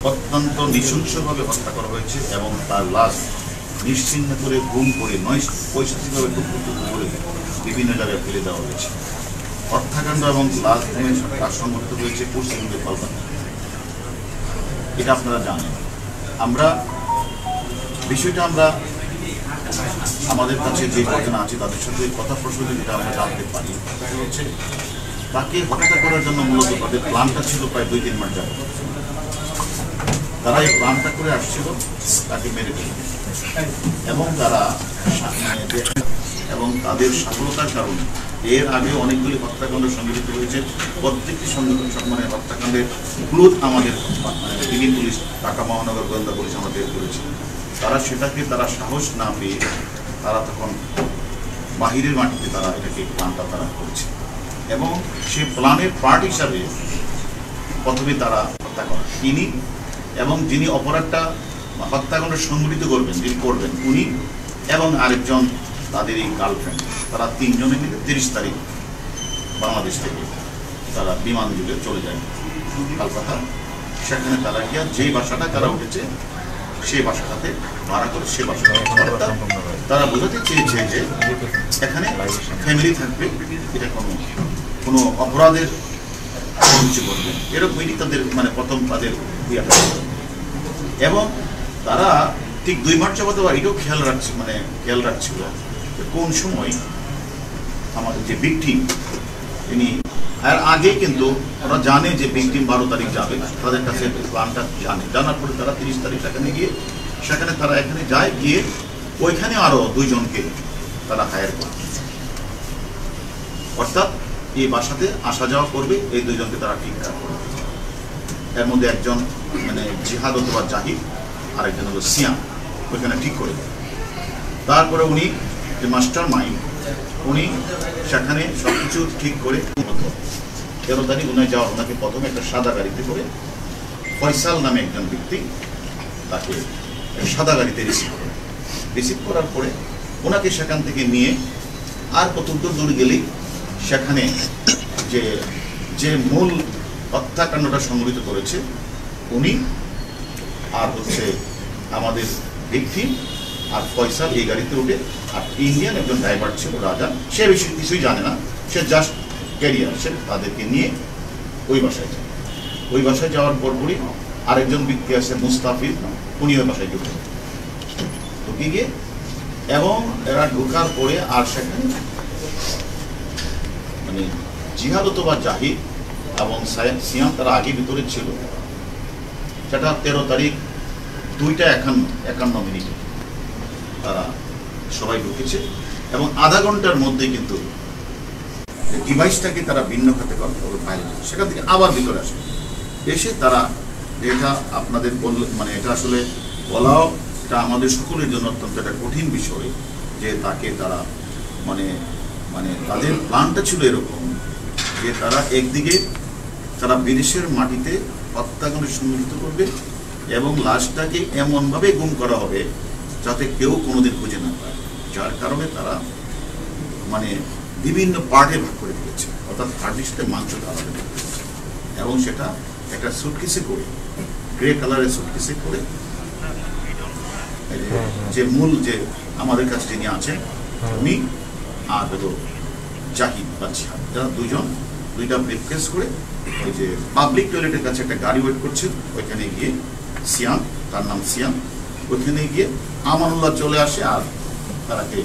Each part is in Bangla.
অত্যন্ত নৃশংসভাবে হত্যা করা হয়েছে এবং তার লাশ নিশ্চিহ্ন করে গুম করে পৈশাচিকভাবে টুকরো করে বিভিন্ন জায়গায় ফেলে দেওয়া হয়েছে। হত্যাকাণ্ড এবং লাশ কাজ সংঘটিত হয়েছে পশ্চিমবঙ্গের কলকাতা। এটা আপনারা জানেন। বিষয়টা আমরা আমাদের কাছে যে কজন আছে তাদের সাথে কথা প্রসঙ্গে যেটা আমরা জানতে পারি সেটা হচ্ছে তাকে হত্যা করার জন্য মূলত তাদের প্ল্যানটা ছিল প্রায় 2-3 মাস যাবত। তারা এই প্ল্যানটা করে আসছিল তাকে মেরে ফেলবে এবং তাদের সফলতার কারণে এর আগে অনেকগুলি হত্যাকাণ্ড সংঘটিত হয়েছে। প্রত্যেকটি হত্যাকাণ্ডের ক্লুজ আমাদের দিল্লি পুলিশ, ঢাকা মহানগর গোয়েন্দা পুলিশ আমাদের করেছে। তারা সাহস না পেয়ে তারা তখন বাহিরের মাটিতে তারা প্ল্যানটা করছে এবং সেই প্ল্যানের পার্ট হিসাবে প্রথমে তারা হত্যা করে তিনি এবং যিনি অপরাধটা হত্যাকাণ্ড সংঘটিত করবেন উনি এবং আরেকজন তাদের এই গার্লফ্রেন্ড, তারা 3 জনে মিলে 30 তারিখ বাংলাদেশ থেকে তারা বিমান যুগে চলে যায় কলকাতা। সেখানে তারা গিয়ে যেই বাসাটা তারা উঠেছে সেই বাসাটাতে ভাড়া করে সে বাসাটা তারা বোঝাতে চেয়েছে যে এখানে ফ্যামিলি থাকবে, এটা কোনো অপরাধের কিছু করবে এরকমই তাদের প্রথম তাদের এবং তারা ঠিক 2 মাস যাবত এটাও খেয়াল রাখছিল কোন সময় আমাদের যে ভিকটিম তিনি আর আগে কিন্তু ওরা জানে যে ভিকটিম 12 তারিখ যাবে, তাদের কাছে প্ল্যানটা জানার পরে তারা 30 তারিখ সেখানে তারা এখানে যায়, গিয়ে ওইখানে আরো 2 জনকে তারা হায়ার করে, অর্থাৎ এই বাসাতে আসা যাওয়া করবে এই 2 জনকে তারা ঠিকঠাক করবে। এর মধ্যে একজন জিহাদ অথবা জাহিদ আর একজন হলো সিয়াম ওইখানে ঠিক করে দেয়। তারপরে উনি যে মাস্টার মাইন্ড উনি সেখানে সবকিছু ঠিক করে 13 তারিখ ওনাকে প্রথমে একটা সাদা গাড়িতে করে ফয়সাল নামে একজন ব্যক্তি তাকে সাদা গাড়িতে রিসিভ করার পরে ওনাকে সেখান থেকে নিয়ে আর কত দূর গেলেই সেখানে যে মূল হত্যাকাণ্ডটা সংঘটিত করেছে উনি আর আমাদের ভিকটিম আর ফয়সাল এই গাড়িতে উঠে, আর ইন্ডিয়ান একজন ড্রাইভার ছিল রাজা, সে বেশি কিছুই জানে না, সে জাস্ট ক্যারিয়ার, সে তাদেরকে নিয়ে ওই বাসায় যাওয়ার পরপরই আরেকজন ব্যক্তি আছে মুস্তাফিজ, উনি ওই বাসায় ঢুকে গিয়ে এবং এরা ঢোকার পরে আর সেখানে জিহাদ অথবা জাহিদ এবং সিয়াম তারা আগে ভিতরে ছিল। সেটা 13 তারিখ 2:51 তারা সবাই ঢুকেছে এবং আধা ঘন্টার মধ্যে কিন্তু ডিভাইসটাকে তারা ভিন্ন খাতে বাইরে সেখান থেকে আবার ভিতরে এসে তারা এটা আপনাদের এটা আসলে বলাও এটা আমাদের সকলের জন্য অত্যন্ত একটা কঠিন বিষয় যে তাকে তারা তাদের প্ল্যানটা ছিল এরকম যে তারা একদিকে তারা বিদেশের মাটিতে হত্যাকাণ্ড সংঘটিত করবে এবং লাশটাকে এমনভাবে গুম করা হবে যাতে কেউ কোনোদিন খুঁজে না পায়, যার কারণে তারা বিভিন্ন পার্টে ভাগ করে দিয়েছে, অর্থাৎ হাড়ির সাথে মাংস আলাদা করেছে এবং সেটা একটা সুটকেসে করে গ্রে কালারের সুটকেসে করে যে মূল যে আমাদের কাছে যিনি আছেন উনি আর হলো জাহিদ বা জিহাদ, যারা 2 জন 2টা ব্রিফকেস করে ওই যে পাবলিক টয়লেটের কাছে একটা গাড়ি ওয়েট করছে, ওইখানে গিয়ে সিয়াম, তার নাম সিয়াম, ওইখানে গিয়ে আমানুল্লাহ চলে আসে। আর তারাকে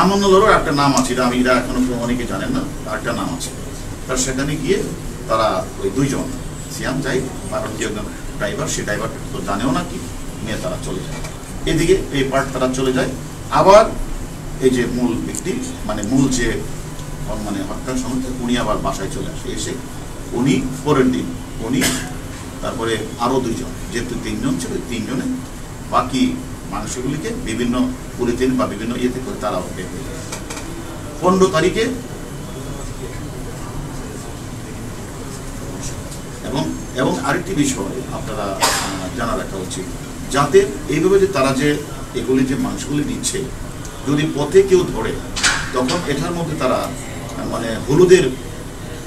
আমানুল্লাহরও একটা নাম আছে, এটা এরা এখনো অনেকে জানেন না, তার একটা নাম আছে। তার সেখানে গিয়ে তারা ওই 2 জন সিয়াম জাহিদ আর যে ড্রাইভার, সে ড্রাইভার তো জানেও না কি নিয়ে তারা চলে যায় এদিকে, এই পার্ট তারা চলে যায়। আবার এই যে মূল ব্যক্তি মূল যে হত্যা সংস্থা উনি আবার বাসায় চলে আসে, এসে উনি পরের দিন উনি তারপরে আরো 2 জন, যেহেতু 3 জন ছিল 3 জনে বাকি মানুষগুলিকে বিভিন্ন পলিথিন বা বিভিন্ন ইয়েতে করে তারা 15 তারিখে এবং আরেকটি বিষয় আপনারা জানা রাখা উচিত, যাতে এইভাবে যে তারা যে এগুলি যে মাংসগুলি দিচ্ছে যদি পথে কেউ ধরে তখন এটার মধ্যে তারা হলুদের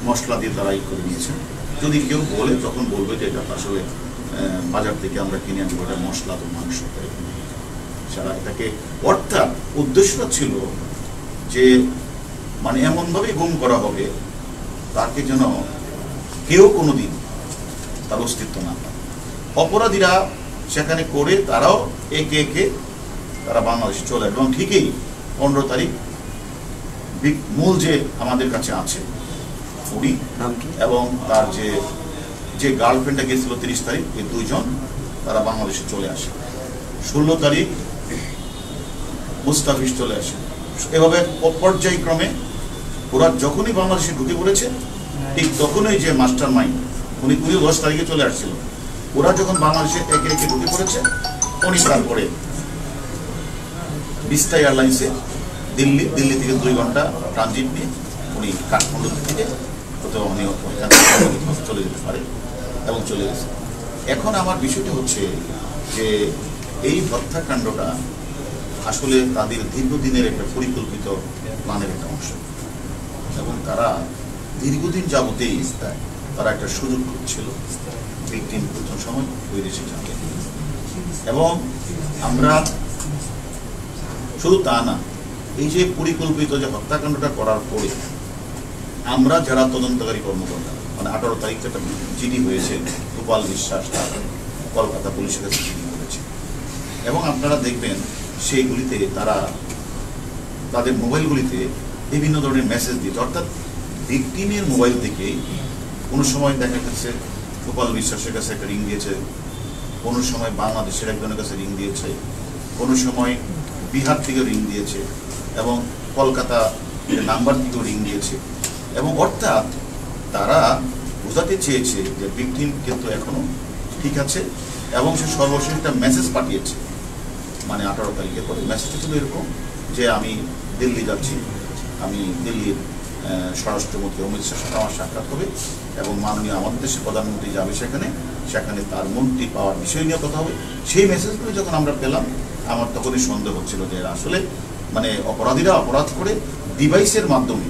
মশলা দিয়ে তারা করে নিয়েছেন, যদি কেউ বলে তখন বলবে যে এটা আসলে বাজার থেকে আমরা কিনে আনবো এটা মশলা তো মাংস, সারা এটাকে অর্থাৎ উদ্দেশ্যটা ছিল যে মানে এমনভাবে গুম করা হবে তাকে যেন কেউ কোনোদিন তার অস্তিত্ব না পায়। অপরাধীরা সেখানে করে তারাও একে একে তারা বাংলাদেশে চলে আসবে এবং ঠিকই 15 তারিখ মূল যে আমাদের কাছে আছে উনি এবং তার যে গার্লফ্রেন্ডটা গেছিল 30 তারিখ, এই দুইজন তারা বাংলাদেশে চলে আসে। 16 তারিখ মুস্তাফিজ চলে আসে। এভাবে পর্যায়ক্রমে ওরা যখনই বাংলাদেশে ঢুকে পড়েছে ঠিক তখনই যে মাস্টার মাইন্ড উনি 10 তারিখে চলে আসছিল, ওরা যখন বাংলাদেশে একে একে ঢুকে পড়েছে উনি তারপরে বিস্তা এয়ারলাইন্সে দিল্লি থেকে 2 ঘন্টা ট্রানজিট নিয়ে উনি কাঠমান্ডু থেকে উনি চলে যেতে পারে এবং চলে গেছে। এখন আমার বিষয়টা হচ্ছে যে এই হত্যাকাণ্ডটা আসলে তাদের দীর্ঘদিনের একটা পরিকল্পিত প্ল্যানের একটা অংশ এবং তারা দীর্ঘদিন যাবতেই তারা একটা সুযোগ করছিল ভিকটিম প্রথম সময় ওই দেশে যাবে। এবং আমরা শুধু তা না, এই যে পরিকল্পিত যে হত্যাকাণ্ডটা করার পরে আমরা যারা তদন্তকারী কর্মকর্তা মানে 18 তারিখ একটা জিডি হয়েছে, গোপাল বিশ্বাস কলকাতা পুলিশের কাছে জিডি করেছে এবং আপনারা দেখবেন সেইগুলিতে তারা তাদের মোবাইলগুলিতে বিভিন্ন ধরনের মেসেজ দিত, অর্থাৎ ভিকটিমের মোবাইল থেকে কোনো সময় দেখা যাচ্ছে গোপাল বিশ্বাসের কাছে একটা রিং দিয়েছে, কোনো সময় বাংলাদেশের একজনের কাছে রিং দিয়েছে, কোনো সময় বিহার থেকে রিং দিয়েছে এবং কলকাতা নাম্বার থেকেও রিং দিয়েছে। এবং অর্থাৎ তারা বোঝাতে চেয়েছে যে ভিকটিম কিন্তু এখনো ঠিক আছে এবং সে সর্বশেষ একটা মেসেজ পাঠিয়েছে মানে 18 তারিখের পরে। মেসেজটা ছিল এরকম যে আমি দিল্লি যাচ্ছি, আমি দিল্লির স্বরাষ্ট্রমন্ত্রী অমিত শাহের সাথে আমার সাক্ষাৎ হবে এবং মাননীয় আমাদের দেশের প্রধানমন্ত্রী যাবে সেখানে তার মন্ত্রী পাওয়ার বিষয় নিয়ে কথা হবে। সেই মেসেজগুলো যখন আমরা পেলাম আমার তখনই সন্দেহ হচ্ছিল যে আসলে মানে অপরাধীরা অপরাধ করে ডিভাইসের মাধ্যমে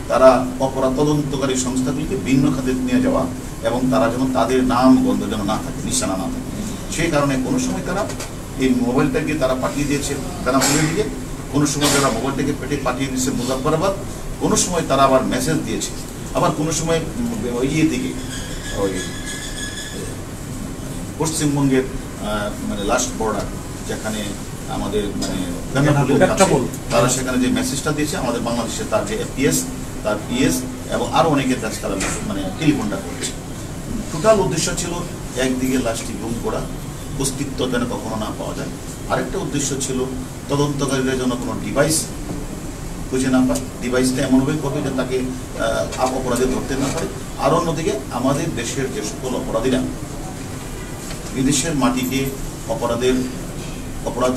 তারা অপরাধ তদন্তকারী সংস্থাগুলিকে ভিন্ন খাতে নিয়ে যাওয়া এবং তারা যেন তাদের নাম গন্ধ যেন না থাকে, নিশানা না থাকে, সেই কারণে কোনো সময় তারা এই মোবাইলটাকে তারা পাঠিয়ে দিয়েছে বেনাপুরের দিকে, কোনো সময় তারা মোবাইলটাকে পাঠিয়ে দিয়েছে মুজাফফরাবাদ, কোনো সময় তারা আবার মেসেজ দিয়েছে, আবার কোনো সময় ইয়ে দিকে ওই পশ্চিমবঙ্গের মানে লাস্ট বর্ডার যেখানে আমাদের মানে তারা সেখানে যে মেসেজটা দিয়েছে আমাদের বাংলাদেশে তার যে তার পিএস এবং আরো অনেকের কাছে তারা মানে টেলিফোনটা করেছে। টোটাল উদ্দেশ্য ছিল একদিকে লাশটি গুম করা, অস্তিত্ব যেন কখনো না পাওয়া যায়, আরেকটা উদ্দেশ্য ছিল তদন্তকারীরা যেন কোনো ডিভাইস খুঁজে না পায়, ডিভাইসটা এমনভাবে করবে যে তাকে অপরাধে ধরতে না পারে। আর অন্যদিকে আমাদের দেশের যে সকল অপরাধীরা বিদেশের মাটিকে অপরাধ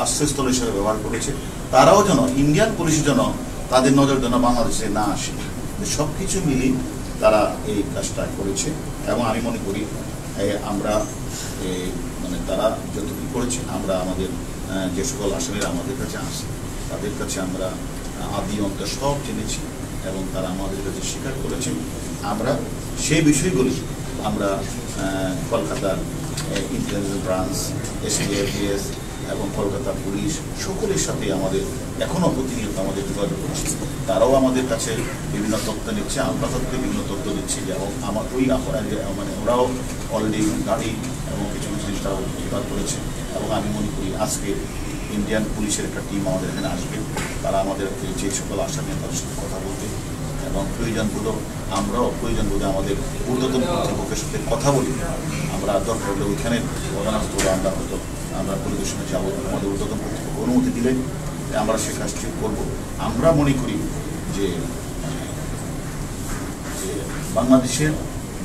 আশ্রয়স্থল হিসেবে ব্যবহার করেছে, তারাও যেন ইন্ডিয়ান পুলিশ যেন তাদের নজর যেন বাংলাদেশে না আসে। সব কিছু মিলিয়ে তারা এই কাজটা করেছে এবং আমি মনে করি আমরা মানে তারা যতটুকু করেছে আমরা আমাদের যে সকল আসামিরা আমাদের কাছে আসে তাদের কাছে আমরা আদি অন্ত সব জেনেছি এবং তারা আমাদের কাছে স্বীকার করেছে। আমরা সেই বিষয়গুলি আমরা কলকাতার ইন্টেলিজেন্স ব্রাঞ্চ, এসপিএফএস এবং কলকাতা পুলিশ সকলের সাথে আমাদের এখনও প্রতিনিয়ত আমাদের যোগাযোগ করছি। তারাও আমাদের কাছে বিভিন্ন তথ্য নিচ্ছে, আমরা তাদেরকে বিভিন্ন তথ্য দিচ্ছি এবং আমার ওই মানে ওরাও অলরেডি গাড়ি এবং কিছু কিছু জিনিস তারা উদ্ধার করেছে এবং আমি মনে করি আজকে ইন্ডিয়ান পুলিশের একটা টিম আমাদের এখানে আসবে, তারা আমাদের যে সকল আসামি তাদের সাথে কথা বলবে এবং প্রয়োজন বোধ আমরাও প্রয়োজন বোধে আমাদের ঊর্ধ্বতন কর্তৃপক্ষের সাথে কথা বলি। আমরা দরকার হলে ওইখানে ঘটনাস্থল আমরা হয়তো আমরা পরিদর্শনে যাবো, আমাদের ঊর্ধ্বতন কর্তৃপক্ষ অনুমতি দিলে আমরা সে কাজটি করব। আমরা মনে করি যে বাংলাদেশের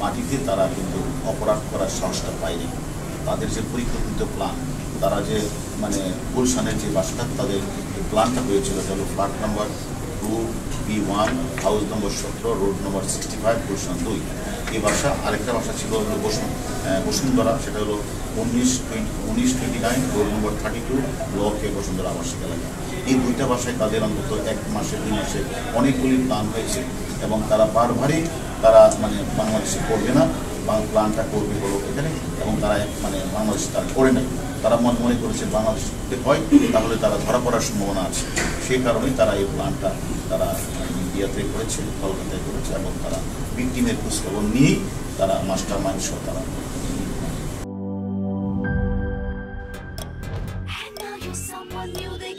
মাটিতে তারা কিন্তু অপরাধ করার সাহসটা পায়নি। তাদের যে পরিকল্পিত প্ল্যান, তারা যে মানে গুলশানের যে বাসাটা তাদের প্ল্যানটা হয়েছিল যেন flat number 2B1 house number 17 road number 65 Gulshan 2, এই বাসা। আরেকটা বাসা ছিল বসুন্ধরা, সেটা হলো 1929 রোড নম্বর 32 ব্লকে বসুন্ধরা আবাসিক এলাকা। এই দুইটা বাসায় তাদের অন্তত 1 মাসে 2 মাসে অনেকগুলি প্ল্যান হয়েছে এবং তারা বারবারই তারা মানে বাংলাদেশে করবে না প্ল্যানটা করবে হলো এখানে, এবং তারা মানে বাংলাদেশ তারা করে নাই। তারা মনে করেছে বাংলাদেশ হয় তাহলে তারা ধরা পড়ার সম্ভাবনা আছে, সেই কারণেই তারা এই প্ল্যানটা তারা ইন্ডিয়াতে করেছে, কলকাতায় করেছে, এবং তারা ভিকটিমের খোঁজখবর নিয়েই তারা মাস্টার মাইন্ড সহ তারা। Someone new they